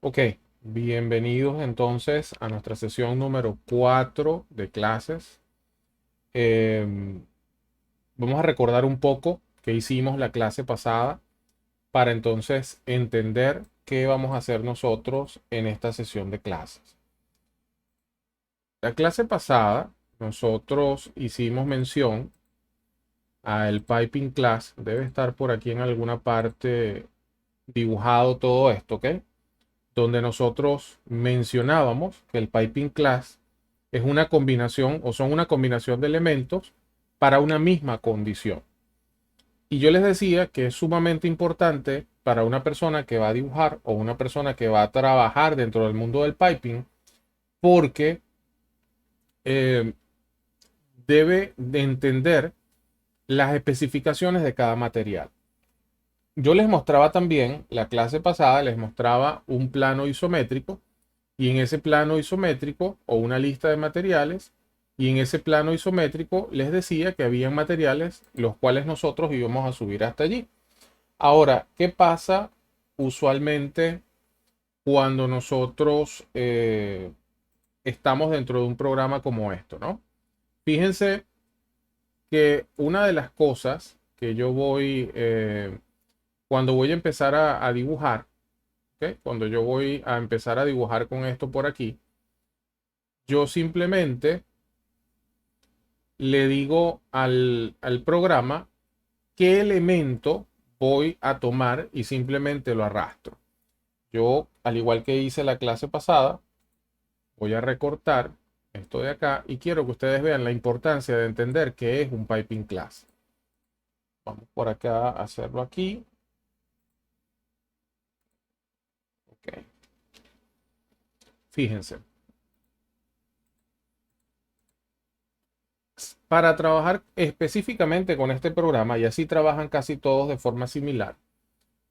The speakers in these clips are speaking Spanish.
Ok, bienvenidos entonces a nuestra sesión número 4 de clases. Em, Vamos a recordar un poco qué hicimos la clase pasada para entonces entender qué vamos a hacer nosotros en esta sesión de clases. La clase pasada nosotros hicimos mención al Piping Class. Debe estar por aquí en alguna parte dibujado todo esto, ¿ok? Donde nosotros mencionábamos que el Piping Class es una combinación o son una combinación de elementos para una misma condición. Y yo les decía que es sumamente importante para una persona que va a dibujar o una persona que va a trabajar dentro del mundo del piping porque eh, debe de entender las especificaciones de cada material. Yo les mostraba también, la clase pasada les mostraba un plano isométrico y en ese plano isométrico o una lista de materiales y en ese plano isométrico les decía que había materiales los cuales nosotros íbamos a subir hasta allí. Ahora, ¿qué pasa usualmente cuando nosotros estamos dentro de un programa como esto, ¿no? Fíjense que una de las cosas que yo voy, cuando voy a empezar a dibujar, ¿ok? Cuando yo voy a empezar a dibujar con esto por aquí, yo simplemente le digo al programa qué elemento voy a tomar y simplemente lo arrastro. Yo, al igual que hice la clase pasada, voy a recortar esto de acá y quiero que ustedes vean la importancia de entender qué es un piping class. Vamos por acá a hacerlo aquí. Ok. Fíjense. Para trabajar específicamente con este programa, y así trabajan casi todos de forma similar,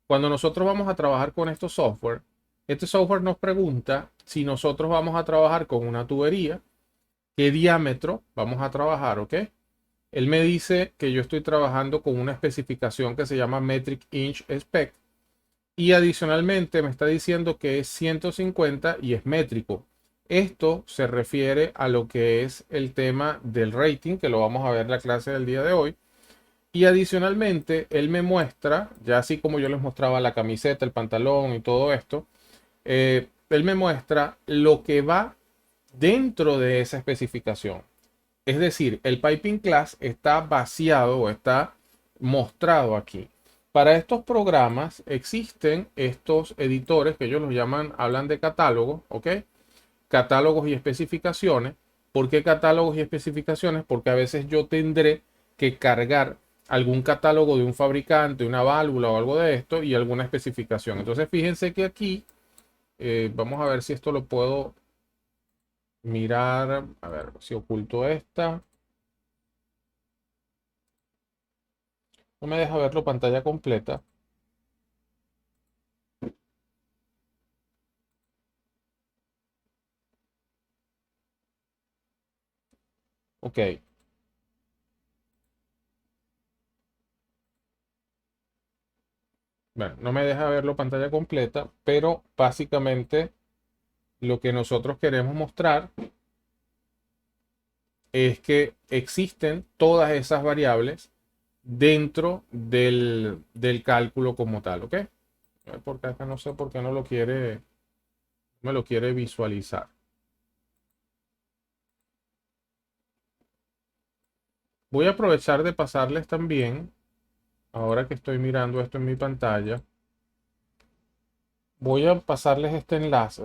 cuando nosotros vamos a trabajar con estos software, este software nos pregunta si nosotros vamos a trabajar con una tubería, qué diámetro vamos a trabajar, ¿ok? Él me dice que yo estoy trabajando con una especificación que se llama Metric Inch Spec y adicionalmente me está diciendo que es 150 y es métrico. Esto se refiere a lo que es el tema del rating, que lo vamos a ver en la clase del día de hoy. Y adicionalmente, él me muestra, ya así como yo les mostraba la camiseta, el pantalón y todo esto, él me muestra lo que va dentro de esa especificación. Es decir, el piping class está vaciado o está mostrado aquí. Para estos programas existen estos editores que ellos los llaman, hablan de catálogos, ¿ok? Catálogos y especificaciones. ¿Por qué catálogos y especificaciones? Porque a veces yo tendré que cargar algún catálogo de un fabricante, una válvula o algo de esto y alguna especificación. Entonces fíjense que aquí, vamos a ver si esto lo puedo mirar, a ver si oculto esta. No me deja verlo pantalla completa. Ok. Bueno, no me deja verlo pantalla completa, pero básicamente lo que nosotros queremos mostrar es que existen todas esas variables dentro del cálculo como tal, ¿ok? Porque acá no sé por qué no lo quiere, me lo quiere visualizar. Voy a aprovechar de pasarles también, ahora que estoy mirando esto en mi pantalla, voy a pasarles este enlace.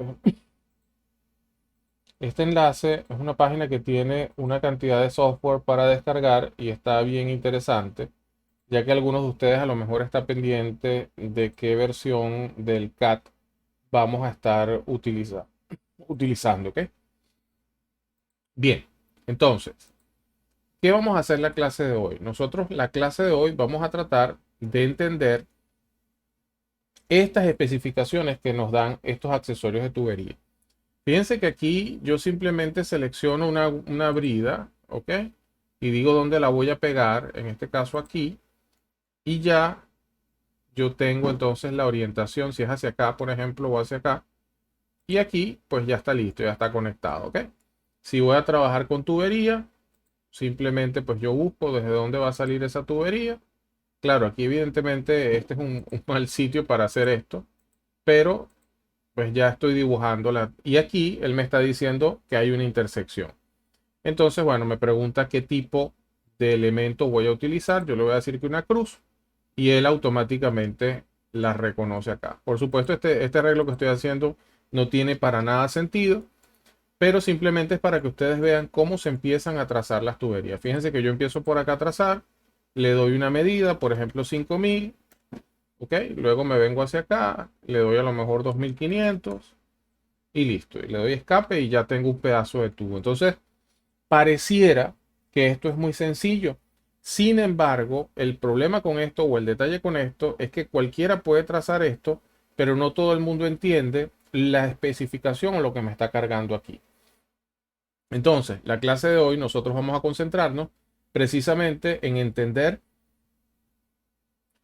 Este enlace es una página que tiene una cantidad de software para descargar y está bien interesante, ya que algunos de ustedes a lo mejor está pendiente de qué versión del CAT vamos a estar utilizando, ¿ok? Bien, entonces, ¿qué vamos a hacer la clase de hoy? Nosotros la clase de hoy vamos a tratar de entender estas especificaciones que nos dan estos accesorios de tubería. Fíjense que aquí yo simplemente selecciono una brida, ¿ok? Y digo dónde la voy a pegar, en este caso aquí, y ya yo tengo entonces la orientación, si es hacia acá, por ejemplo, o hacia acá, Y aquí pues ya está listo, ya está conectado, ¿ok? Si voy a trabajar con tubería, simplemente pues yo busco desde dónde va a salir esa tubería. Claro, aquí evidentemente este es un mal sitio para hacer esto, pero pues ya estoy dibujándola. Y aquí él me está diciendo que hay una intersección. Entonces, bueno, me pregunta qué tipo de elemento voy a utilizar. Yo le voy a decir que una cruz y él automáticamente la reconoce acá. Por supuesto, este arreglo que estoy haciendo no tiene para nada sentido, pero simplemente es para que ustedes vean cómo se empiezan a trazar las tuberías. Fíjense que yo empiezo por acá a trazar, le doy una medida, por ejemplo 5000, ¿ok? Luego me vengo hacia acá, le doy a lo mejor 2500 y listo. Y le doy escape y ya tengo un pedazo de tubo. Entonces, pareciera que esto es muy sencillo. Sin embargo, el problema con esto o el detalle con esto es que cualquiera puede trazar esto, pero no todo el mundo entiende la especificación o lo que me está cargando aquí. Entonces, la clase de hoy nosotros vamos a concentrarnos precisamente en entender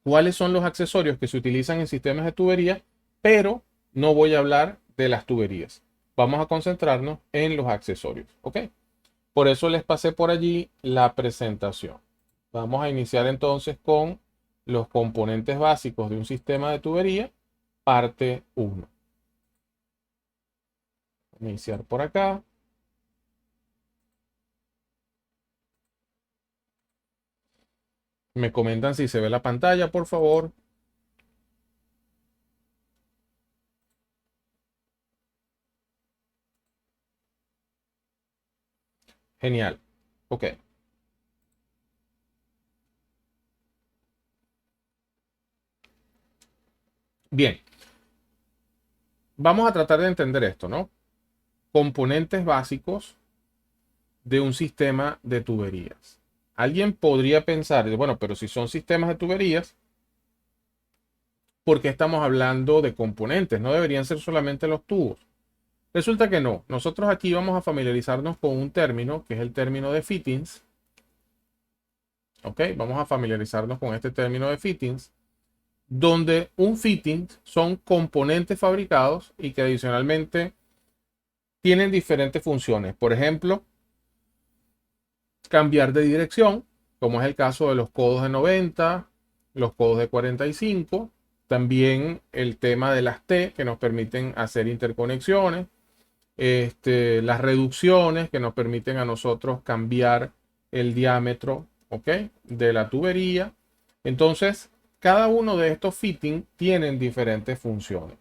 cuáles son los accesorios que se utilizan en sistemas de tubería, pero no voy a hablar de las tuberías. Vamos a concentrarnos en los accesorios, ¿ok? Por eso les pasé por allí la presentación. Vamos a iniciar entonces con los componentes básicos de un sistema de tubería, parte 1. Iniciar por acá. Me comentan si se ve la pantalla, por favor. Genial. Ok. Bien. Vamos a tratar de entender esto, ¿no? Componentes básicos de un sistema de tuberías. Alguien podría pensar, bueno, pero si son sistemas de tuberías, ¿por qué estamos hablando de componentes? No deberían ser solamente los tubos. Resulta que no. Nosotros aquí vamos a familiarizarnos con un término que es el término de fittings. ¿Ok? Vamos a familiarizarnos con este término de fittings, donde un fitting son componentes fabricados y que adicionalmente tienen diferentes funciones. Por ejemplo, cambiar de dirección, como es el caso de los codos de 90, los codos de 45. También el tema de las T que nos permiten hacer interconexiones. Las reducciones que nos permiten a nosotros cambiar el diámetro, ¿ok? De la tubería. Entonces, cada uno de estos fittings tienen diferentes funciones.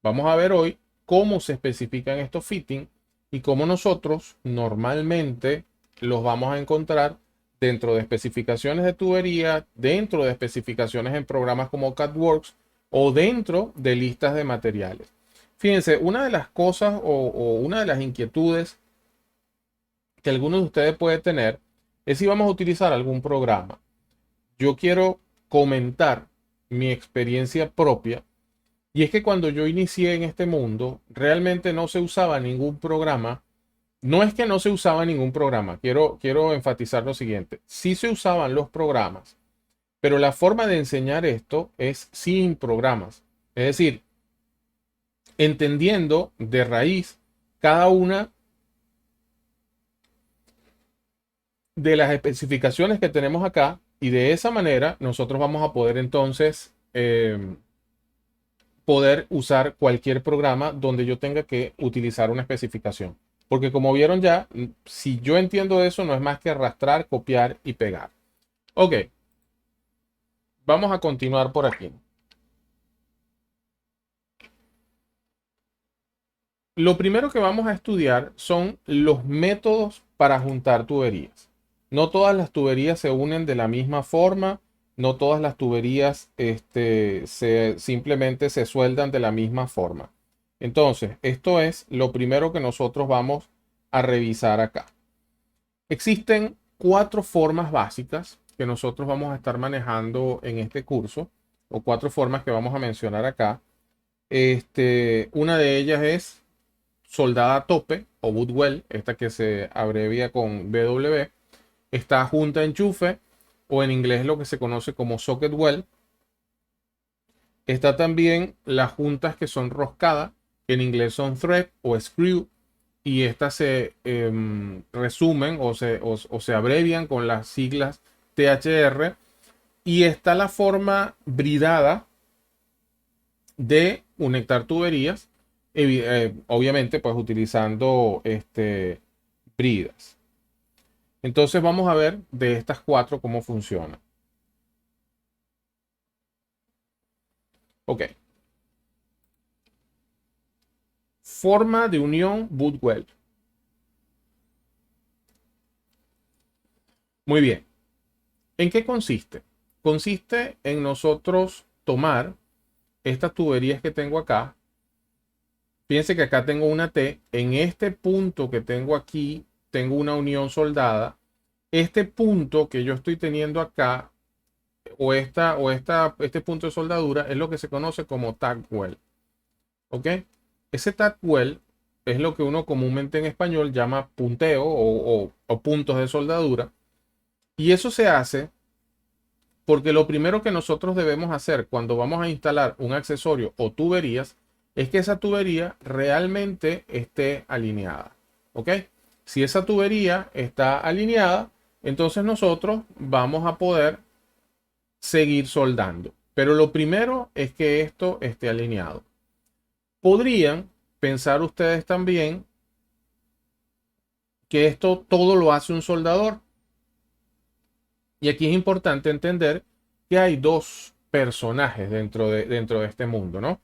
Vamos a ver hoy cómo se especifican estos fittings y cómo nosotros normalmente los vamos a encontrar dentro de especificaciones de tubería, dentro de especificaciones en programas como CADWorks o dentro de listas de materiales. Fíjense, una de las cosas o una de las inquietudes que algunos de ustedes pueden tener es si vamos a utilizar algún programa. Yo quiero comentar mi experiencia propia y es que cuando yo inicié en este mundo, realmente no se usaba ningún programa. No es que no se usaba ningún programa, quiero enfatizar lo siguiente. Sí se usaban los programas, pero la forma de enseñar esto es sin programas. Es decir, entendiendo de raíz cada una de las especificaciones que tenemos acá y de esa manera nosotros vamos a poder entonces poder usar cualquier programa donde yo tenga que utilizar una especificación. Porque como vieron ya, si yo entiendo eso, no es más que arrastrar, copiar y pegar. Ok, vamos a continuar por aquí. Lo primero que vamos a estudiar son los métodos para juntar tuberías. No todas las tuberías se unen de la misma forma, no todas las tuberías simplemente se sueldan de la misma forma. Entonces, esto es lo primero que nosotros vamos a revisar acá. Existen cuatro formas básicas que nosotros vamos a estar manejando en este curso, o cuatro formas que vamos a mencionar acá. Una de ellas es soldada a tope o butt weld, esta que se abrevia con BW. Está junta enchufe o en inglés lo que se conoce como socket weld. Está también las juntas que son roscadas, en inglés son thread o screw, y estas se resumen o se abrevian con las siglas THR. Y está la forma bridada de conectar tuberías, obviamente pues utilizando bridas. Entonces vamos a ver de estas cuatro cómo funciona. Ok. Forma de unión Bothwell. Muy bien. ¿En qué consiste? Consiste en nosotros tomar estas tuberías que tengo acá. Fíjense que acá tengo una T. En este punto que tengo aquí, tengo una unión soldada. Este punto que yo estoy teniendo acá, este punto de soldadura, es lo que se conoce como tack weld. ¿Ok? Ese tack weld es lo que uno comúnmente en español llama punteo o puntos de soldadura. Y eso se hace porque lo primero que nosotros debemos hacer cuando vamos a instalar un accesorio o tuberías es que esa tubería realmente esté alineada. ¿Ok? Si esa tubería está alineada, entonces nosotros vamos a poder seguir soldando. Pero lo primero es que esto esté alineado. Podrían pensar ustedes también que esto todo lo hace un soldador. Y aquí es importante entender que hay dos personajes dentro de este mundo, ¿no?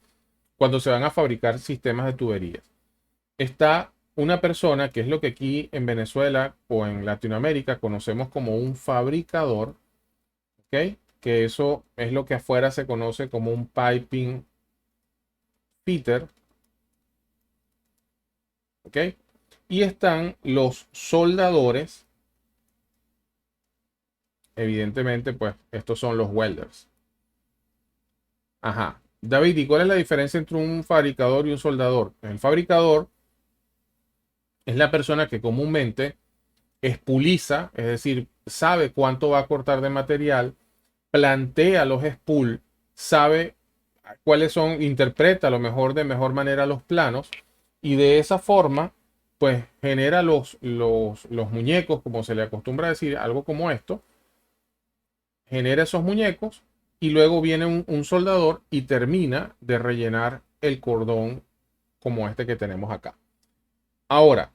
Cuando se van a fabricar sistemas de tuberías. Está una persona que es lo que aquí en Venezuela o en Latinoamérica conocemos como un fabricador, ¿ok? Que eso es lo que afuera se conoce como un piping fitter, ¿ok? Y están los soldadores, evidentemente, pues estos son los welders. Ajá. David, ¿y cuál es la diferencia entre un fabricador y un soldador? El fabricador es la persona que comúnmente espuliza, es decir, sabe cuánto va a cortar de material, plantea los spool, sabe cuáles son, interpreta a lo mejor de mejor manera los planos y de esa forma, pues genera los muñecos, como se le acostumbra a decir, algo como esto, genera esos muñecos y luego viene un soldador y termina de rellenar el cordón como este que tenemos acá. Ahora,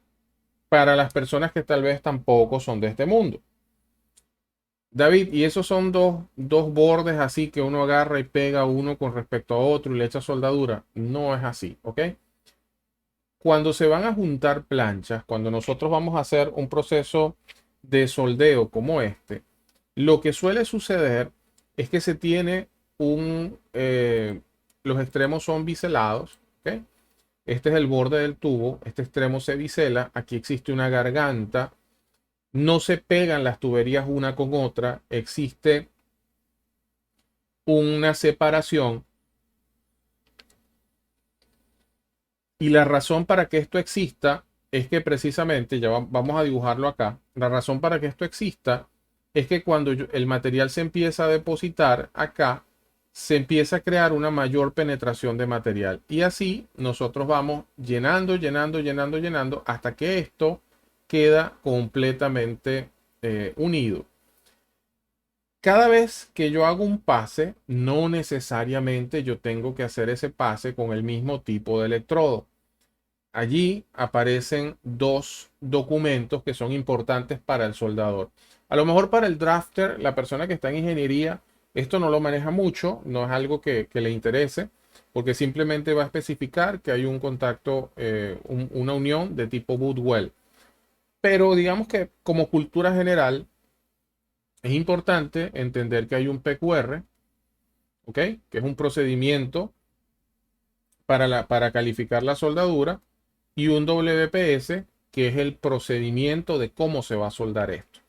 para las personas que tal vez tampoco son de este mundo. David, y esos son dos bordes así que uno agarra y pega uno con respecto a otro y le echa soldadura. No es así, ¿ok? Cuando se van a juntar planchas, cuando nosotros vamos a hacer un proceso de soldeo como este, lo que suele suceder es que se tiene los extremos son biselados, ¿ok? Este es el borde del tubo, este extremo se bisela, aquí existe una garganta, no se pegan las tuberías una con otra, existe una separación y la razón para que esto exista es que precisamente, ya vamos a dibujarlo acá, la razón para que esto exista es que cuando el material se empieza a depositar acá, se empieza a crear una mayor penetración de material y así nosotros vamos llenando, llenando, llenando, llenando hasta que esto queda completamente unido. Cada vez que yo hago un pase, no necesariamente yo tengo que hacer ese pase con el mismo tipo de electrodo. Allí aparecen dos documentos que son importantes para el soldador. A lo mejor para el drafter, la persona que está en ingeniería, esto no lo maneja mucho, no es algo que le interese, porque simplemente va a especificar que hay un contacto, una unión de tipo Bothwell. Pero digamos que como cultura general, es importante entender que hay un PQR, ¿ok? Que es un procedimiento para calificar la soldadura, y un WPS, que es el procedimiento de cómo se va a soldar esto.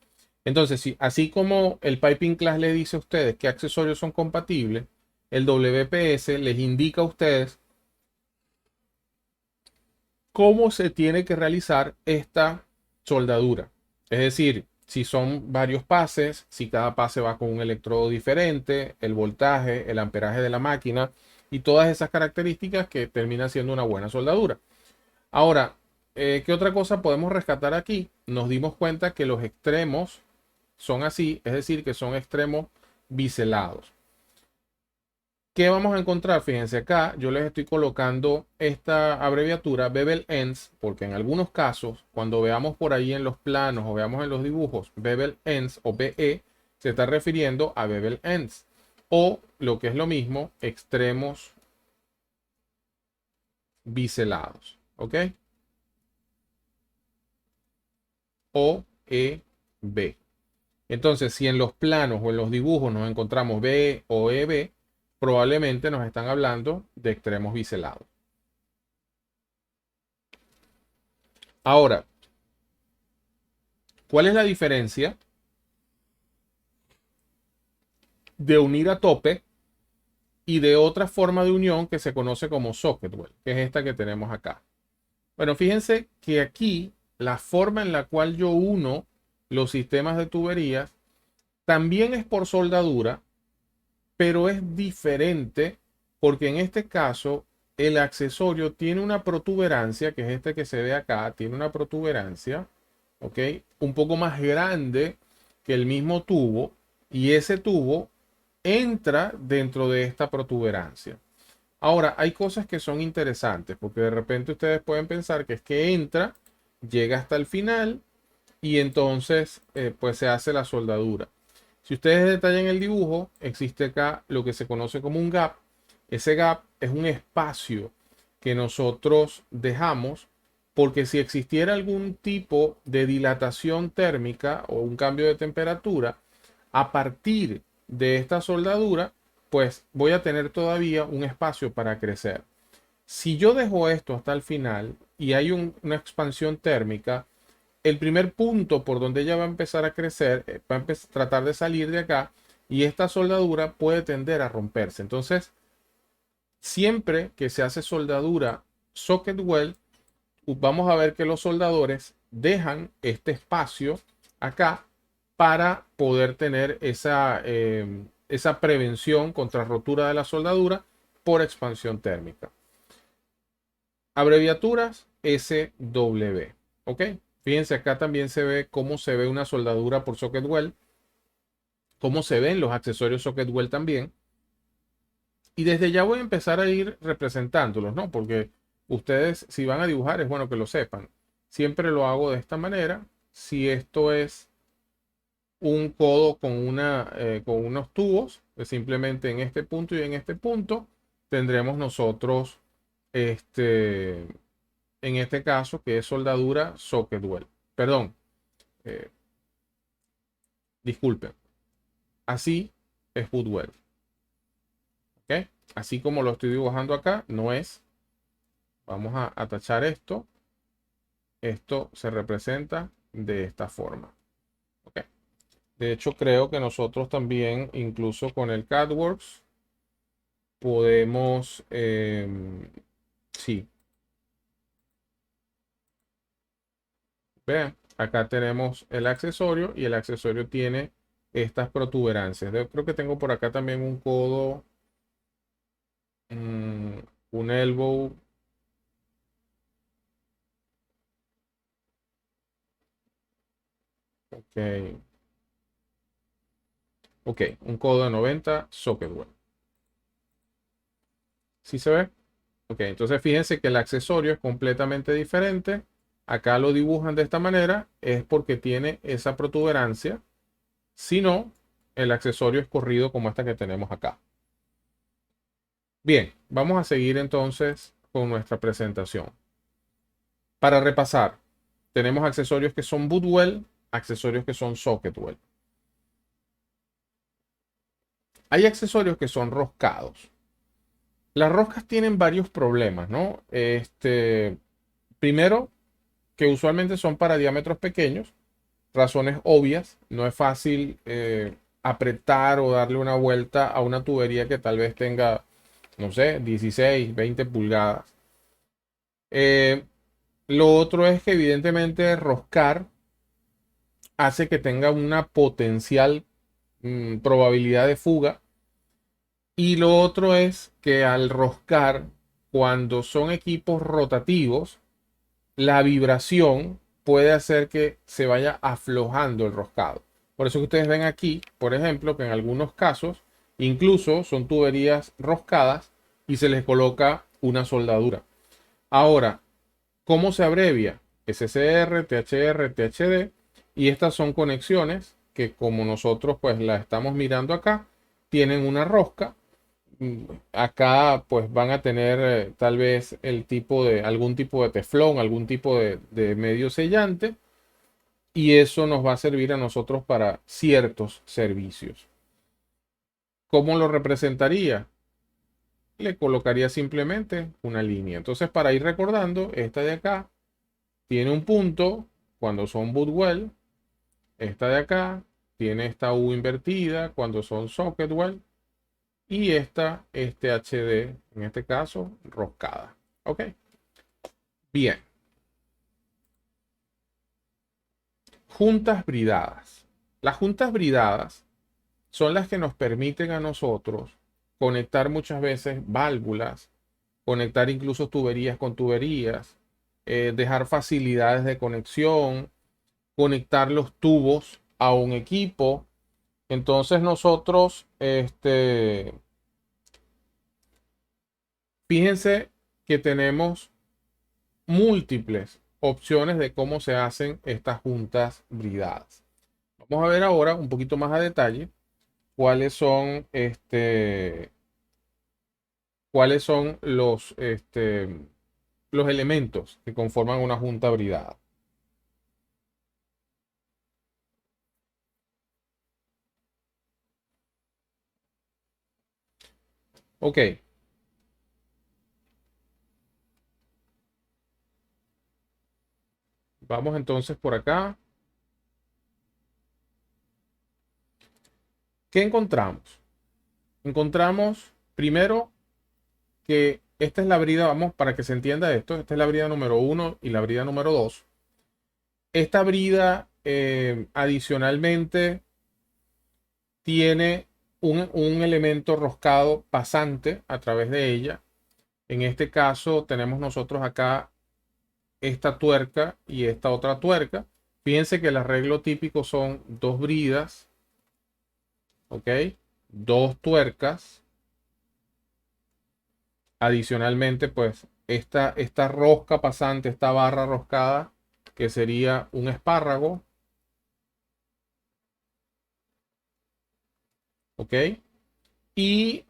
Entonces, así como el Piping Class le dice a ustedes qué accesorios son compatibles, el WPS les indica a ustedes cómo se tiene que realizar esta soldadura. Es decir, si son varios pases, si cada pase va con un electrodo diferente, el voltaje, el amperaje de la máquina, y todas esas características que termina siendo una buena soldadura. Ahora, ¿qué otra cosa podemos rescatar aquí? Nos dimos cuenta que los extremos son así, es decir, que son extremos biselados. ¿Qué vamos a encontrar? Fíjense acá, yo les estoy colocando esta abreviatura bevel ends, porque en algunos casos, cuando veamos por ahí en los planos o veamos en los dibujos bevel ends o BE, se está refiriendo a bevel ends. O lo que es lo mismo, extremos biselados. ¿Ok? O EB. Entonces, si en los planos o en los dibujos nos encontramos BE o EB, probablemente nos están hablando de extremos biselados. Ahora, ¿cuál es la diferencia de unir a tope y de otra forma de unión que se conoce como socket weld, que es esta que tenemos acá? Bueno, fíjense que aquí la forma en la cual yo uno los sistemas de tuberías también es por soldadura, pero es diferente porque en este caso el accesorio tiene una protuberancia, que es este que se ve acá, tiene una protuberancia, ¿ok? Un poco más grande que el mismo tubo, y ese tubo entra dentro de esta protuberancia. Ahora, hay cosas que son interesantes, porque de repente ustedes pueden pensar que es que entra, llega hasta el final y entonces pues se hace la soldadura. Si ustedes detallan el dibujo, existe acá lo que se conoce como un gap. Ese gap es un espacio que nosotros dejamos porque si existiera algún tipo de dilatación térmica o un cambio de temperatura, a partir de esta soldadura, pues voy a tener todavía un espacio para crecer. Si yo dejo esto hasta el final y hay una expansión térmica, el primer punto por donde ella va a empezar a crecer, va a tratar de salir de acá y esta soldadura puede tender a romperse. Entonces, siempre que se hace soldadura socket weld, vamos a ver que los soldadores dejan este espacio acá para poder tener esa prevención contra rotura de la soldadura por expansión térmica. Abreviaturas SW. ¿Ok? Fíjense, acá también se ve cómo se ve una soldadura por socket weld, cómo se ven los accesorios socket weld también. Y desde ya voy a empezar a ir representándolos, ¿no? Porque ustedes, si van a dibujar, es bueno que lo sepan. Siempre lo hago de esta manera. Si esto es un codo con unos tubos, pues simplemente en este punto y en este punto tendremos nosotros este, en este caso, que es soldadura socket weld. Perdón, eh, disculpen. Así es butt weld. ¿Ok? Así como lo estoy dibujando acá, no es. Vamos a tachar esto. Esto se representa de esta forma. ¿Ok? De hecho, creo que nosotros también, incluso con el CADWorks, podemos, sí. Vean, acá tenemos el accesorio y el accesorio tiene estas protuberancias. Creo que tengo por acá también un codo, un elbow. Ok, ok, un codo de 90 socket weld. ¿Sí se ve? Ok, entonces fíjense que el accesorio es completamente diferente. Acá lo dibujan de esta manera, es porque tiene esa protuberancia. Si no, el accesorio es corrido como esta que tenemos acá. Bien, vamos a seguir entonces con nuestra presentación. Para repasar, tenemos accesorios que son butt weld, accesorios que son socket weld. Hay accesorios que son roscados. Las roscas tienen varios problemas, ¿no? Primero, que usualmente son para diámetros pequeños, razones obvias. No es fácil apretar o darle una vuelta a una tubería que tal vez tenga, no sé, 16, 20 pulgadas. Eh, lo otro es que evidentemente roscar hace que tenga una potencial probabilidad de fuga Y lo otro es que al roscar, cuando son equipos rotativos, la vibración puede hacer que se vaya aflojando el roscado. Por eso que ustedes ven aquí, por ejemplo, que en algunos casos incluso son tuberías roscadas y se les coloca una soldadura. Ahora, ¿cómo se abrevia? SCR, THR, THD, y estas son conexiones que, como nosotros pues las estamos mirando acá, tienen una rosca. Acá pues van a tener tal vez el tipo de algún tipo de teflón, algún tipo de medio sellante, y eso nos va a servir a nosotros para ciertos servicios. ¿Cómo lo representaría? Le colocaría simplemente una línea. Entonces, para ir recordando, esta de acá tiene un punto cuando son Bootwell. Esta de acá tiene esta U invertida cuando son Socketwell. Y esta, este HD, en este caso, roscada. Ok. Bien. Juntas bridadas. Las juntas bridadas son las que nos permiten a nosotros conectar muchas veces válvulas, conectar incluso tuberías con tuberías, dejar facilidades de conexión, conectar los tubos a un equipo. Entonces nosotros, fíjense que tenemos múltiples opciones de cómo se hacen estas juntas bridadas. Vamos a ver ahora un poquito más a detalle cuáles son, cuáles son los elementos que conforman una junta bridada. Ok, vamos entonces por acá. ¿Qué encontramos? Encontramos primero que esta es la brida, vamos, para que se entienda esto, esta es la brida número 1 y la brida número 2. Esta brida adicionalmente tiene un elemento roscado pasante a través de ella. En este caso tenemos nosotros acá esta tuerca y esta otra tuerca. Fíjense que el arreglo típico son dos bridas, ¿ok? Dos tuercas. Adicionalmente, pues esta rosca pasante, esta barra roscada, que sería un espárrago, ¿ok? Y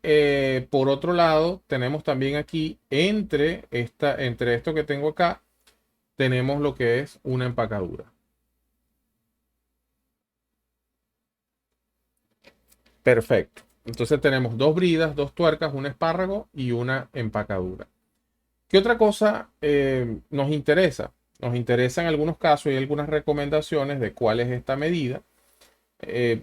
por otro lado, tenemos también aquí, entre esto que tengo acá, tenemos lo que es una empacadura. Perfecto. Entonces tenemos dos bridas, dos tuercas, un espárrago y una empacadura. ¿Qué otra cosa nos interesa? Nos interesa en algunos casos y algunas recomendaciones de cuál es esta medida.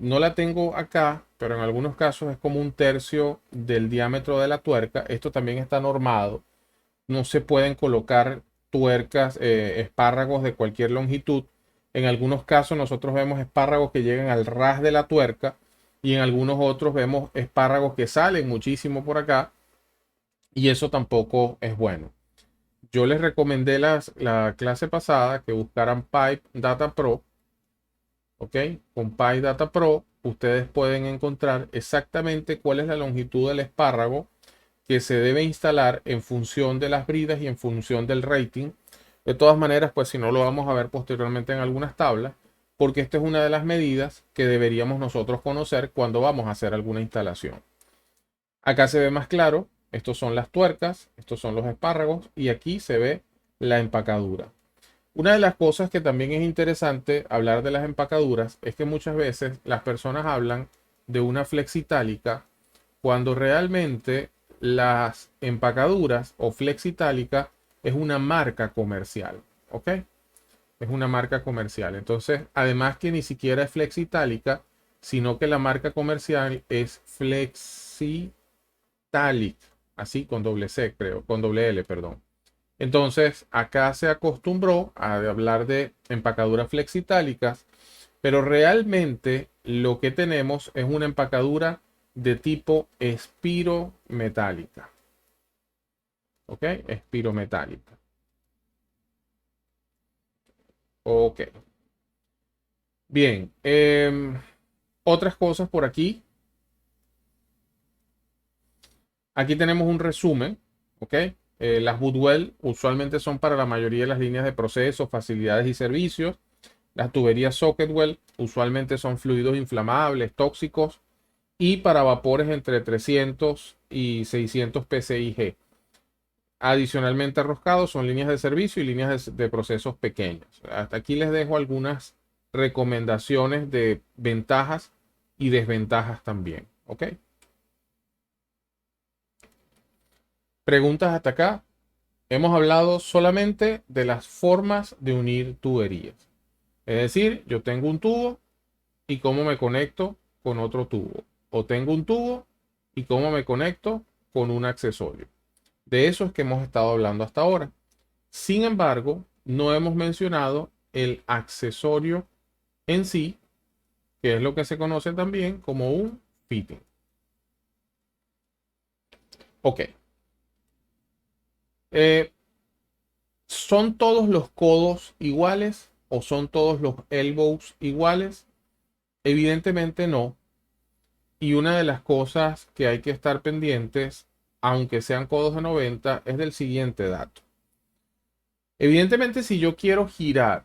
No la tengo acá, pero en algunos casos es como un tercio del diámetro de la tuerca. Esto también está normado. No se pueden colocar tuercas, espárragos de cualquier longitud. En algunos casos nosotros vemos espárragos que llegan al ras de la tuerca y en algunos otros vemos espárragos que salen muchísimo por acá y eso tampoco es bueno. Yo les recomendé la clase pasada que buscaran Pipe Data Pro. ¿Ok? Con Pipe Data Pro ustedes pueden encontrar exactamente cuál es la longitud del espárrago que se debe instalar en función de las bridas y en función del rating. De todas maneras, pues si no lo vamos a ver posteriormente en algunas tablas, porque esta es una de las medidas que deberíamos nosotros conocer cuando vamos a hacer alguna instalación. Acá se ve más claro, estos son las tuercas, estos son los espárragos y aquí se ve la empacadura. Una de las cosas que también es interesante hablar de las empacaduras es que muchas veces las personas hablan de una flexitálica cuando realmente las empacaduras o flexitálica es una marca comercial, ¿ok? Es una marca comercial. Entonces, además que ni siquiera es flexitálica, sino que la marca comercial es Flexitalic, así con doble C, creo, con doble L, perdón. Entonces, acá se acostumbró a hablar de empacaduras flexitálicas, pero realmente lo que tenemos es una empacadura de tipo espirometálica. ¿Ok? Espirometálica. Ok. Bien. Otras cosas por aquí. Aquí tenemos un resumen. ¿Ok? Las Bootwell usualmente son para la mayoría de las líneas de procesos, facilidades y servicios. Las tuberías Socketwell usualmente son fluidos inflamables, tóxicos y para vapores entre 300 y 600 psig. Adicionalmente arroscados son líneas de servicio y líneas de procesos pequeños. Hasta aquí les dejo algunas recomendaciones de ventajas y desventajas también. ¿Ok? Preguntas hasta acá. Hemos hablado solamente de las formas de unir tuberías. Es decir, yo tengo un tubo y cómo me conecto con otro tubo. O tengo un tubo y cómo me conecto con un accesorio. De eso es que hemos estado hablando hasta ahora. Sin embargo, no hemos mencionado el accesorio en sí, que es lo que se conoce también como un fitting. Ok. Eh, ¿Son todos los codos iguales o son todos los elbows iguales? Evidentemente no. Y una de las cosas que hay que estar pendientes, aunque sean codos de 90, es del siguiente dato. Evidentemente, si yo quiero girar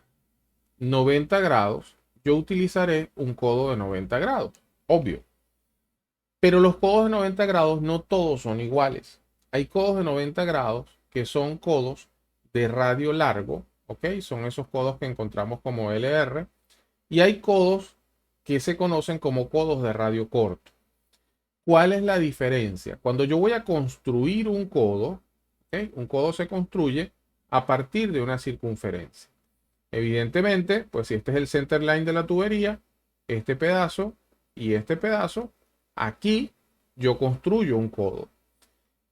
90 grados, yo utilizaré un codo de 90 grados, obvio. Pero los codos de 90 grados no todos son iguales. Hay codos de 90 grados que son codos de radio largo, ¿ok? Son esos codos que encontramos como LR. Y hay codos que se conocen como codos de radio corto. ¿Cuál es la diferencia? Cuando yo voy a construir un codo, ¿ok? Un codo se construye a partir de una circunferencia. Evidentemente, pues si este es el center line de la tubería, este pedazo y este pedazo, aquí yo construyo un codo.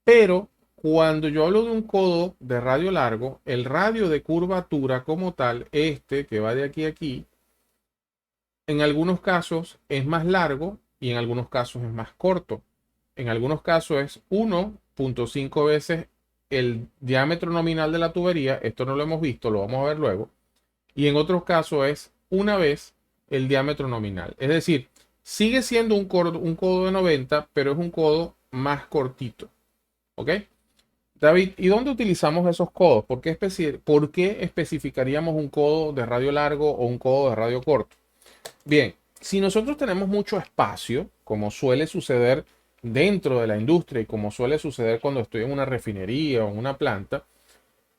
Pero cuando yo hablo de un codo de radio largo, el radio de curvatura como tal, este que va de aquí a aquí, en algunos casos es más largo y en algunos casos es más corto. En algunos casos es 1.5 veces el diámetro nominal de la tubería. Esto no lo hemos visto, lo vamos a ver luego. Y en otros casos es una vez el diámetro nominal. Es decir, sigue siendo un codo de 90, pero es un codo más cortito. ¿Ok? David, ¿y dónde utilizamos esos codos? ¿Por qué especificaríamos un codo de radio largo o un codo de radio corto? Bien, si nosotros tenemos mucho espacio, como suele suceder dentro de la industria y como suele suceder cuando estoy en una refinería o en una planta,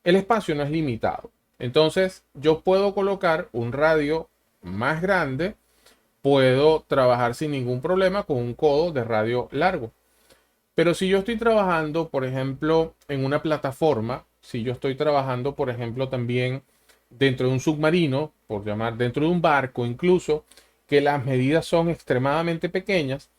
el espacio no es limitado. Entonces, yo puedo colocar un radio más grande, puedo trabajar sin ningún problema con un codo de radio largo. Pero si yo estoy trabajando, por ejemplo, en una plataforma, si yo estoy trabajando, por ejemplo, también dentro de un submarino, por llamar, dentro de un barco incluso, que las medidas son extremadamente pequeñas,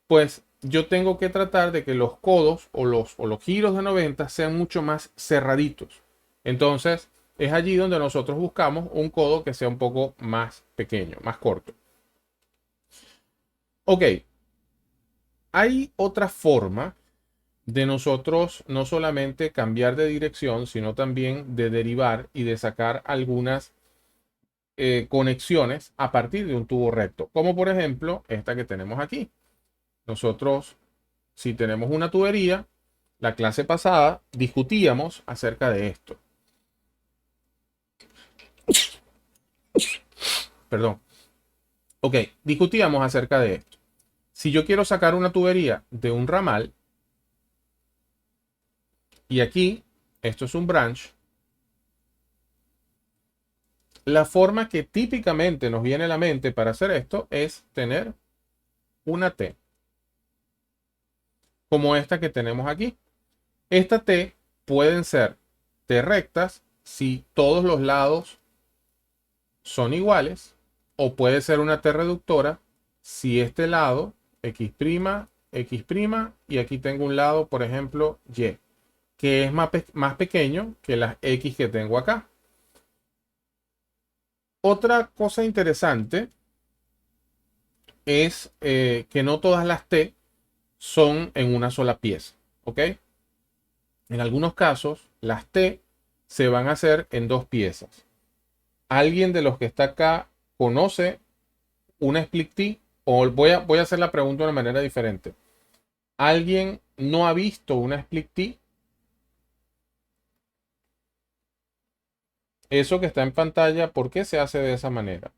pues yo tengo que tratar de que los codos o los giros de 90 sean mucho más cerraditos. Entonces, es allí donde nosotros buscamos un codo que sea un poco más pequeño, más corto. Ok, hay otra forma de nosotros no solamente cambiar de dirección, sino también de derivar y de sacar algunas conexiones a partir de un tubo recto, como por ejemplo esta que tenemos aquí. Nosotros, si tenemos una tubería, la clase pasada discutíamos acerca de esto. Perdón. Ok, discutíamos acerca de esto. Si yo quiero sacar una tubería de un ramal, y aquí, esto es un branch, la forma que típicamente nos viene a la mente para hacer esto es tener una T, como esta que tenemos aquí. Esta T pueden ser T rectas si todos los lados son iguales, o puede ser una T reductora si este lado, X', X', y aquí tengo un lado, por ejemplo, Y, que es más pequeño que las X que tengo acá. Otra cosa interesante es que no todas las T son en una sola pieza, ¿ok? En algunos casos, las T se van a hacer en dos piezas. ¿Alguien de los que está acá conoce una split T? O voy a hacer la pregunta de una manera diferente. ¿Alguien no ha visto una split T? Eso que está en pantalla, ¿por qué se hace de esa manera?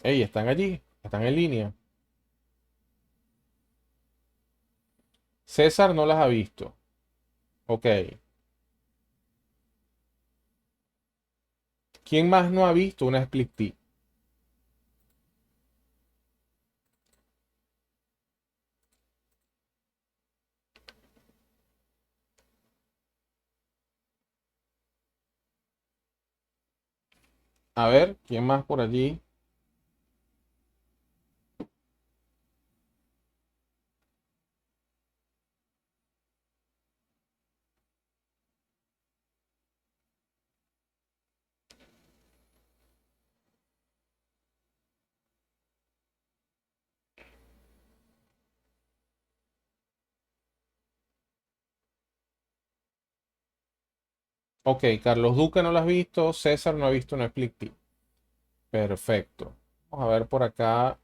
Ey, están allí, están en línea. César no las ha visto. Ok. ¿Quién más no ha visto una split T? A ver, ¿quién más por allí? Ok, Carlos Duque no lo has visto, César no ha visto una split T. Perfecto. Vamos a ver por acá.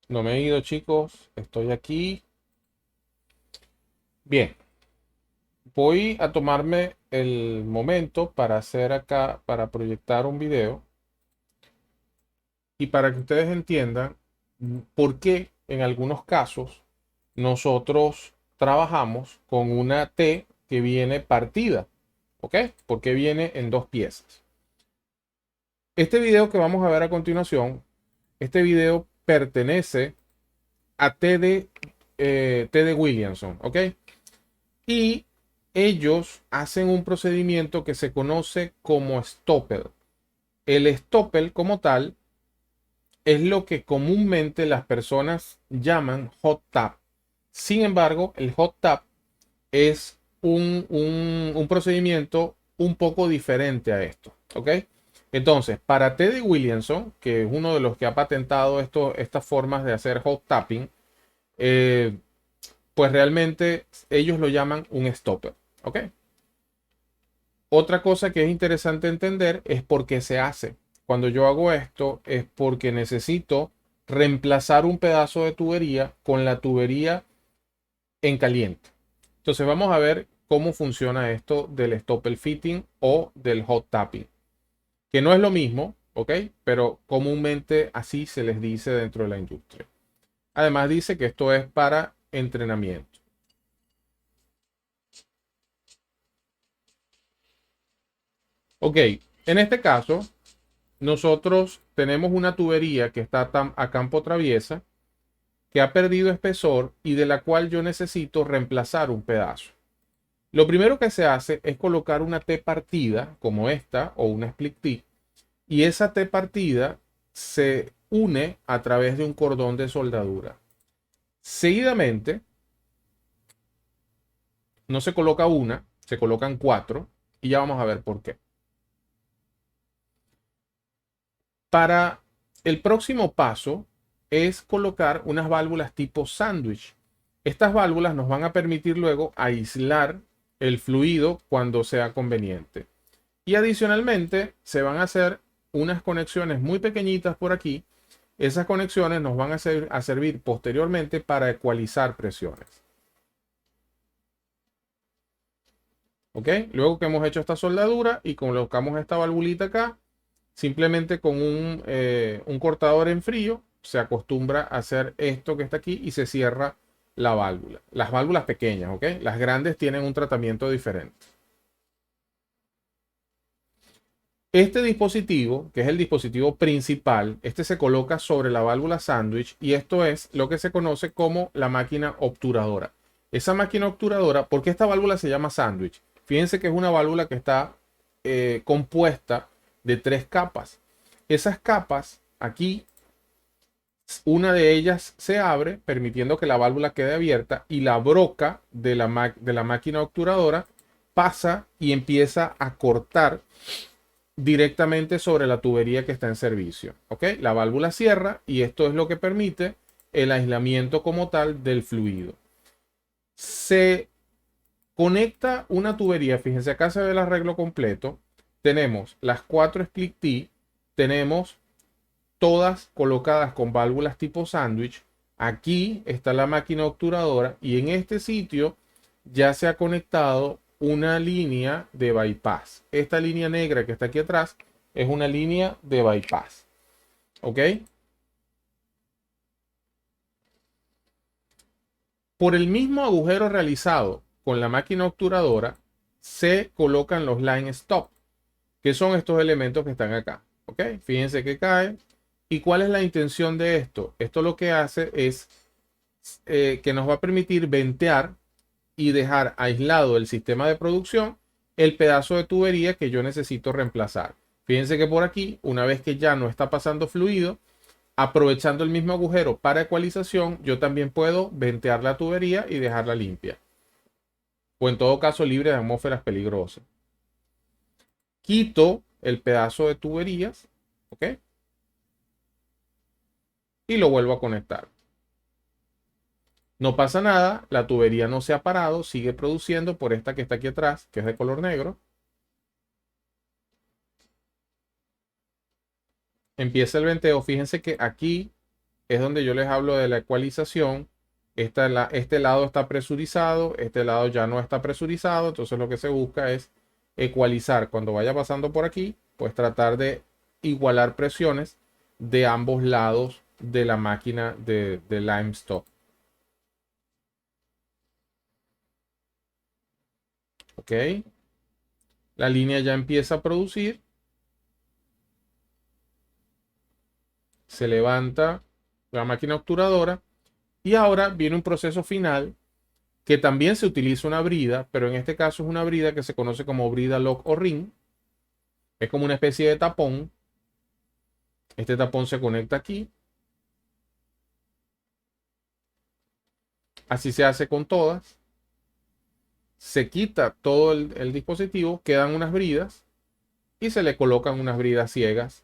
No me he ido, chicos. Estoy aquí. Bien, voy a tomarme el momento para hacer acá, para proyectar un video y para que ustedes entiendan por qué en algunos casos nosotros trabajamos con una T que viene partida. ¿Ok? Porque viene en dos piezas. Este video que vamos a ver a continuación, este video pertenece a TD Williamson. ¿Ok? Y ellos hacen un procedimiento que se conoce como stopper. El stopper como tal es lo que comúnmente las personas llaman hot tap. Sin embargo, el hot tap es un procedimiento un poco diferente a esto. ¿Ok? Entonces, para Teddy Williamson, que es uno de los que ha patentado estas formas de hacer hot tapping, eh, pues realmente ellos lo llaman un stopper. ¿Ok? Otra cosa que es interesante entender es por qué se hace. Cuando yo hago esto es porque necesito reemplazar un pedazo de tubería con la tubería en caliente. Entonces vamos a ver cómo funciona esto del stopper fitting o del hot tapping, que no es lo mismo, ¿ok? Pero comúnmente así se les dice dentro de la industria. Además dice que esto es para entrenamiento. Ok, en este caso nosotros tenemos una tubería que está a campo traviesa, que ha perdido espesor y de la cual yo necesito reemplazar un pedazo. Lo primero que se hace es colocar una T partida, como esta, o una split T, y esa T partida se une a través de un cordón de soldadura. Seguidamente, no se coloca una, se colocan cuatro, y ya vamos a ver por qué. Para el próximo paso es colocar unas válvulas tipo sándwich. Estas válvulas nos van a permitir luego aislar el fluido cuando sea conveniente. Y adicionalmente se van a hacer unas conexiones muy pequeñitas por aquí. Esas conexiones nos van a servir posteriormente para ecualizar presiones. ¿Ok? Luego que hemos hecho esta soldadura y colocamos esta valvulita acá, simplemente con un cortador en frío se acostumbra a hacer esto que está aquí y se cierra la válvula. Las válvulas pequeñas, ¿ok? Las grandes tienen un tratamiento diferente. Este dispositivo, que es el dispositivo principal, este se coloca sobre la válvula sándwich y esto es lo que se conoce como la máquina obturadora. Esa máquina obturadora, ¿por qué esta válvula se llama sándwich? Fíjense que es una válvula que está compuesta de tres capas. Esas capas aquí, una de ellas se abre, permitiendo que la válvula quede abierta y la broca de la máquina obturadora pasa y empieza a cortar directamente sobre la tubería que está en servicio. ¿Ok? La válvula cierra y esto es lo que permite el aislamiento como tal del fluido. Se conecta una tubería, fíjense acá se ve el arreglo completo. Tenemos las 4 split T, tenemos todas colocadas con válvulas tipo sándwich. Aquí está la máquina obturadora y en este sitio ya se ha conectado una línea de bypass. Esta línea negra que está aquí atrás es una línea de bypass. ¿Ok? Por el mismo agujero realizado con la máquina obturadora se colocan los line stop, que son estos elementos que están acá. ¿Ok? Fíjense que cae. ¿Y cuál es la intención de esto? Esto lo que hace es que nos va a permitir ventear y dejar aislado el sistema de producción el pedazo de tubería que yo necesito reemplazar. Fíjense que por aquí, una vez que ya no está pasando fluido, aprovechando el mismo agujero para ecualización, yo también puedo ventear la tubería y dejarla limpia. O en todo caso libre de atmósferas peligrosas. Quito el pedazo de tuberías, ¿ok? Y lo vuelvo a conectar. No pasa nada, la tubería no se ha parado, sigue produciendo por esta que está aquí atrás, que es de color negro. Empieza el venteo. Fíjense que aquí es donde yo les hablo de la ecualización. Este lado está presurizado, este lado ya no está presurizado. Entonces lo que se busca es ecualizar. Cuando vaya pasando por aquí, pues tratar de igualar presiones de ambos lados de la máquina de lime stop. ¿Ok? La línea ya empieza a producir. Se levanta la máquina obturadora. Y ahora viene un proceso final que también se utiliza una brida, pero en este caso es una brida que se conoce como brida lock o ring. Es como una especie de tapón. Este tapón se conecta aquí. Así se hace con todas. Se quita todo el dispositivo, quedan unas bridas y se le colocan unas bridas ciegas.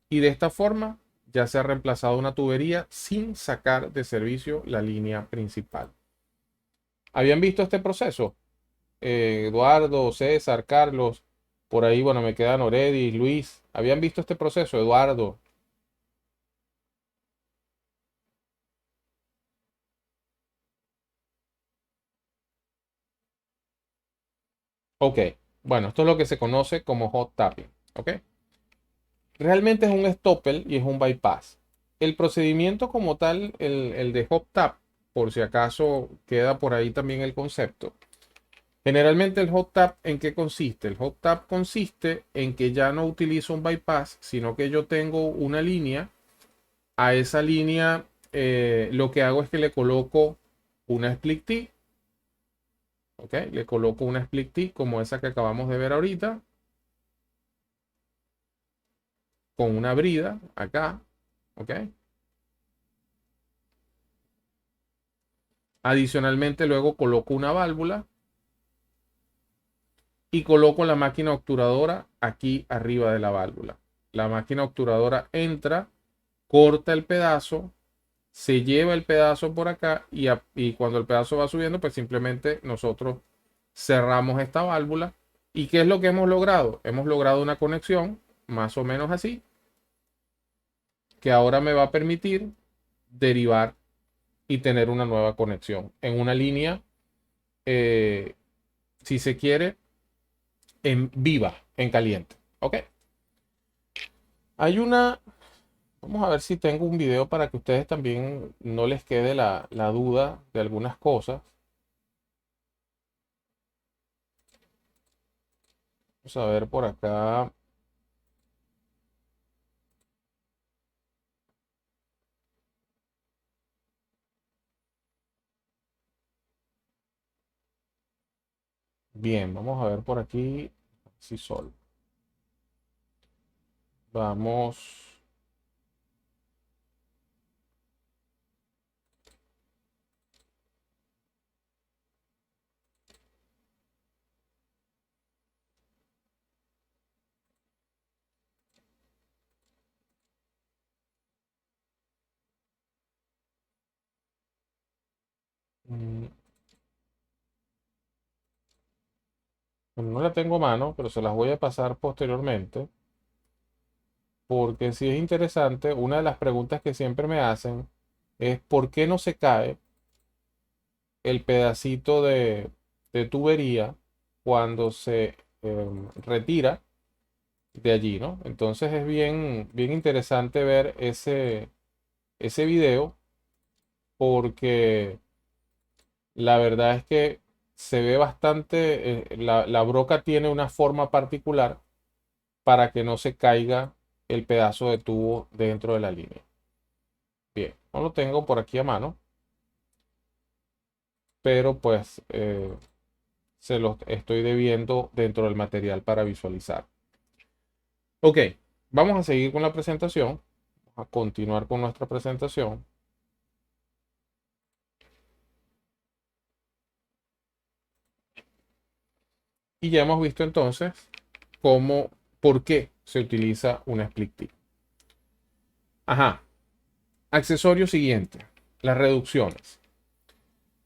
Y de esta forma ya se ha reemplazado una tubería sin sacar de servicio la línea principal. ¿Habían visto este proceso? Eduardo, César, Carlos, por ahí, bueno, me quedan Oredi, Luis. ¿Habían visto este proceso, Eduardo? Ok, bueno, esto es lo que se conoce como hot tapping. Ok, realmente es un stopper y es un bypass. El procedimiento como tal, el de hot tap, por si acaso queda por ahí también el concepto. Generalmente el hot tap, ¿en qué consiste? El hot tap consiste en que ya no utilizo un bypass, sino que yo tengo una línea. A esa línea lo que hago es que le coloco una split T. ¿Ok? Le coloco una split T como esa que acabamos de ver ahorita, con una brida acá. ¿Ok? Adicionalmente luego coloco una válvula y coloco la máquina obturadora aquí arriba de la válvula. La máquina obturadora entra, corta el pedazo, se lleva el pedazo por acá y cuando el pedazo va subiendo, pues simplemente nosotros cerramos esta válvula. ¿Y qué es lo que hemos logrado? Hemos logrado una conexión más o menos así, que ahora me va a permitir derivar y tener una nueva conexión en una línea, eh, si se quiere, en viva, en caliente. ¿Ok? Hay una, vamos a ver si tengo un video para que ustedes también no les quede la duda de algunas cosas. Vamos a ver por acá. Bien, vamos a ver por aquí. Si sol. Vamos. mm, No la tengo a mano, pero se las voy a pasar posteriormente. Porque si es interesante, una de las preguntas que siempre me hacen es ¿por qué no se cae el pedacito de tubería cuando se retira de allí, ¿no? Entonces es bien, bien interesante ver ese video porque la verdad es que se ve bastante, la broca tiene una forma particular para que no se caiga el pedazo de tubo dentro de la línea. Bien, no lo tengo por aquí a mano, pero pues se los estoy debiendo dentro del material para visualizar. Ok, vamos a seguir con la presentación, a continuar con nuestra presentación. Y ya hemos visto entonces por qué se utiliza una split tip. Ajá, accesorio siguiente, las reducciones.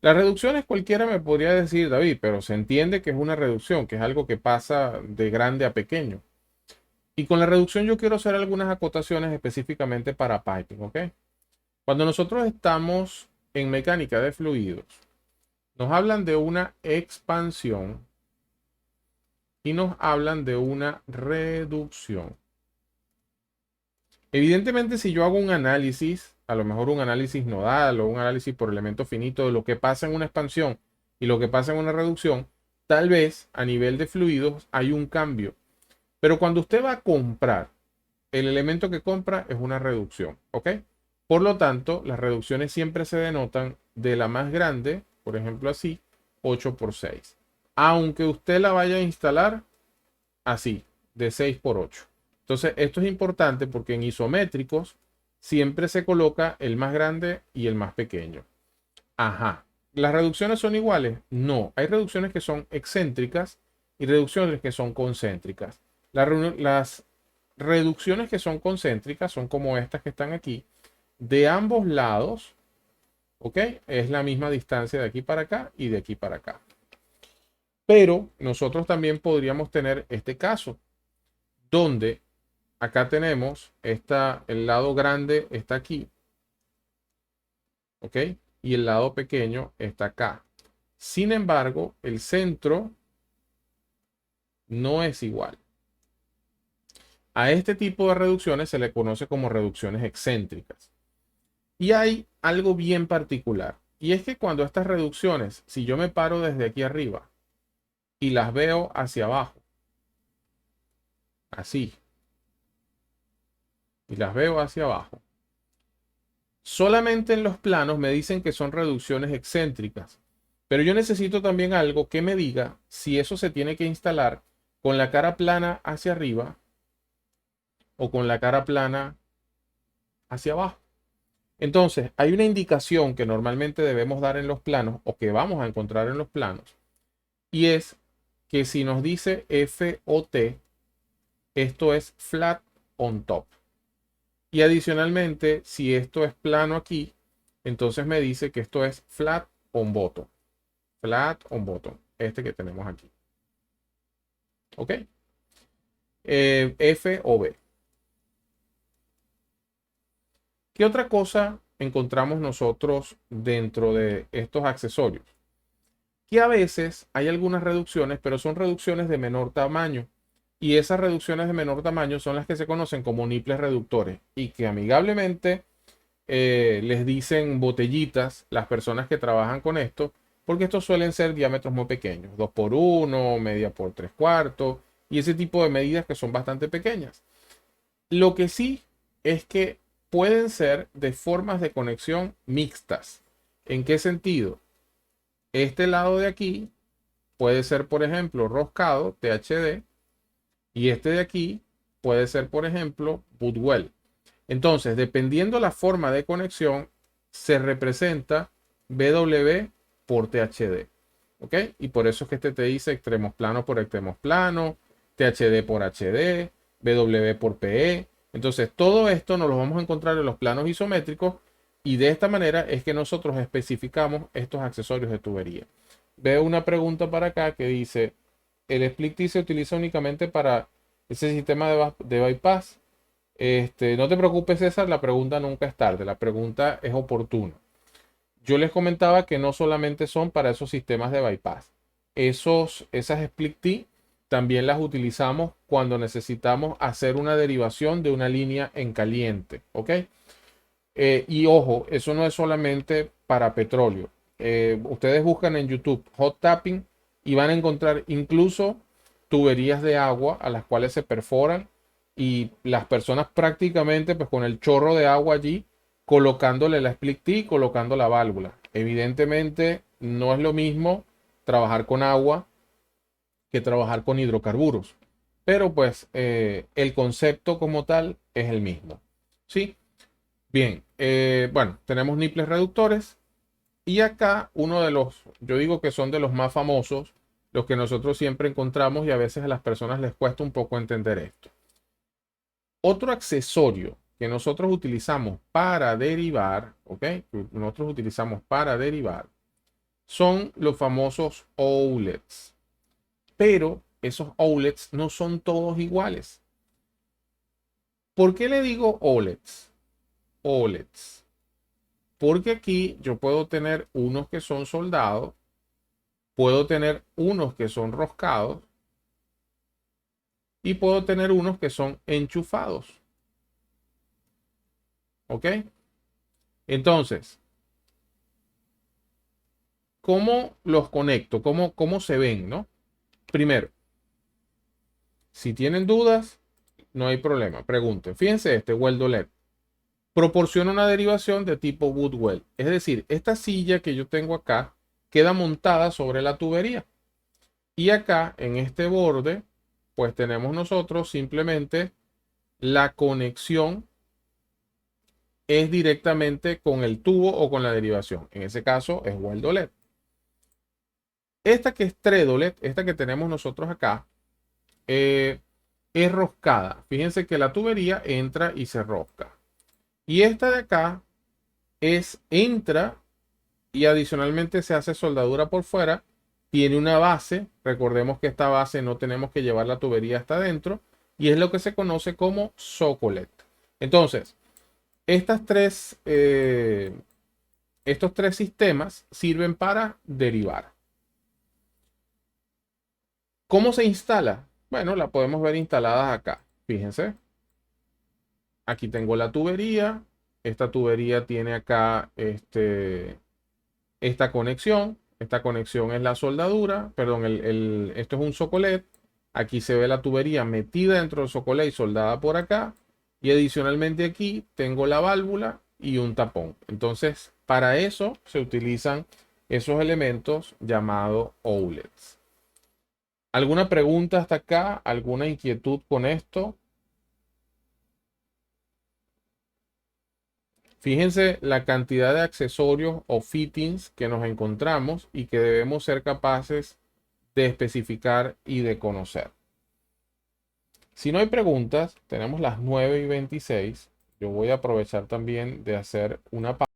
Las reducciones cualquiera me podría decir, David, pero se entiende que es una reducción, que es algo que pasa de grande a pequeño. Y con la reducción yo quiero hacer algunas acotaciones específicamente para piping, ¿ok? Cuando nosotros estamos en mecánica de fluidos, nos hablan de una expansión y nos hablan de una reducción. Evidentemente, si yo hago un análisis, a lo mejor un análisis nodal o un análisis por elemento finito de lo que pasa en una expansión y lo que pasa en una reducción, tal vez a nivel de fluidos hay un cambio. Pero cuando usted va a comprar, el elemento que compra es una reducción, ¿ok? Por lo tanto, las reducciones siempre se denotan de la más grande, por ejemplo así, 8 por 6. Aunque usted la vaya a instalar así, de 6 por 8. Entonces, esto es importante porque en isométricos siempre se coloca el más grande y el más pequeño. Ajá. ¿Las reducciones son iguales? No. Hay reducciones que son excéntricas y reducciones que son concéntricas. Las reducciones que son concéntricas son como estas que están aquí. De ambos lados, ¿ok? Es la misma distancia de aquí para acá y de aquí para acá. Pero nosotros también podríamos tener este caso, donde acá tenemos el lado grande está aquí, ¿ok? Y el lado pequeño está acá. Sin embargo, el centro no es igual. A este tipo de reducciones se le conoce como reducciones excéntricas. Y hay algo bien particular. Y es que cuando estas reducciones, si yo me paro desde aquí arriba y las veo hacia abajo, así, y las veo hacia abajo, solamente en los planos me dicen que son reducciones excéntricas. Pero yo necesito también algo que me diga si eso se tiene que instalar con la cara plana hacia arriba o con la cara plana hacia abajo. Entonces, hay una indicación que normalmente debemos dar en los planos o que vamos a encontrar en los planos y es que si nos dice FOT, esto es flat on top. Y adicionalmente, si esto es plano aquí, entonces me dice que esto es flat on bottom. Flat on bottom. Este que tenemos aquí. ¿Ok? F o B. ¿Qué otra cosa encontramos nosotros dentro de estos accesorios? Que a veces hay algunas reducciones, pero son reducciones de menor tamaño. Y esas reducciones de menor tamaño son las que se conocen como nipples reductores y que amigablemente les dicen botellitas las personas que trabajan con esto, porque estos suelen ser diámetros muy pequeños, 2 por 1, media por 3 cuartos y ese tipo de medidas que son bastante pequeñas. Lo que sí es que pueden ser de formas de conexión mixtas. ¿En qué sentido? Este lado de aquí puede ser, por ejemplo, roscado, THD, y este de aquí puede ser, por ejemplo, bootwell. Entonces, dependiendo la forma de conexión, se representa BW por THD. ¿Ok? Y por eso es que este te dice extremos planos por extremos planos, THD por HD, BW por PE. Entonces, todo esto nos lo vamos a encontrar en los planos isométricos y de esta manera es que nosotros especificamos estos accesorios de tubería. Veo una pregunta para acá que dice, ¿el split T se utiliza únicamente para ese sistema de bypass? No te preocupes, César, la pregunta nunca es tarde, la pregunta es oportuna. Yo les comentaba que no solamente son para esos sistemas de bypass. Esas split T también las utilizamos cuando necesitamos hacer una derivación de una línea en caliente. ¿Ok? Y ojo, eso no es solamente para petróleo. Ustedes buscan en YouTube hot tapping y van a encontrar incluso tuberías de agua a las cuales se perforan y las personas prácticamente pues con el chorro de agua allí colocándole la split T, colocando la válvula. Evidentemente no es lo mismo trabajar con agua que trabajar con hidrocarburos, pero pues el concepto como tal es el mismo. ¿Sí? Bien, bueno, tenemos nipples reductores y acá uno de los, yo digo que son de los más famosos, los que nosotros siempre encontramos y a veces a las personas les cuesta un poco entender esto. Otro accesorio que nosotros utilizamos para derivar, ¿ok? Que nosotros utilizamos para derivar son los famosos outlets, pero esos outlets no son todos iguales. ¿Por qué le digo outlets? Outlets. Porque aquí yo puedo tener unos que son soldados, puedo tener unos que son roscados y puedo tener unos que son enchufados. ¿Ok? Entonces, ¿cómo los conecto? ¿Cómo se ven, no? Primero, si tienen dudas, no hay problema. Pregunten. Fíjense este weldo LED. Proporciona una derivación de tipo Woodwell. Es decir, esta silla que yo tengo acá queda montada sobre la tubería. Y acá, en este borde, pues tenemos nosotros simplemente la conexión es directamente con el tubo o con la derivación. En ese caso es weldo LED. Esta que es Tredolet, esta que tenemos nosotros acá, es roscada. Fíjense que la tubería entra y se rosca. Y esta de acá entra y adicionalmente se hace soldadura por fuera. Tiene una base. Recordemos que esta base no tenemos que llevar la tubería hasta adentro. Y es lo que se conoce como socolet. Entonces, estos tres sistemas sirven para derivar. ¿Cómo se instala? Bueno, la podemos ver instaladas acá. Fíjense. Aquí tengo la tubería. Esta tubería tiene acá esta conexión. Esta conexión es la soldadura. Perdón, esto es un socolet. Aquí se ve la tubería metida dentro del socolet y soldada por acá. Y adicionalmente aquí tengo la válvula y un tapón. Entonces, para eso se utilizan esos elementos llamados outlets. ¿Alguna pregunta hasta acá? ¿Alguna inquietud con esto? Fíjense la cantidad de accesorios o fittings que nos encontramos y que debemos ser capaces de especificar y de conocer. Si no hay preguntas, tenemos las 9:26. Yo voy a aprovechar también de hacer una pausa.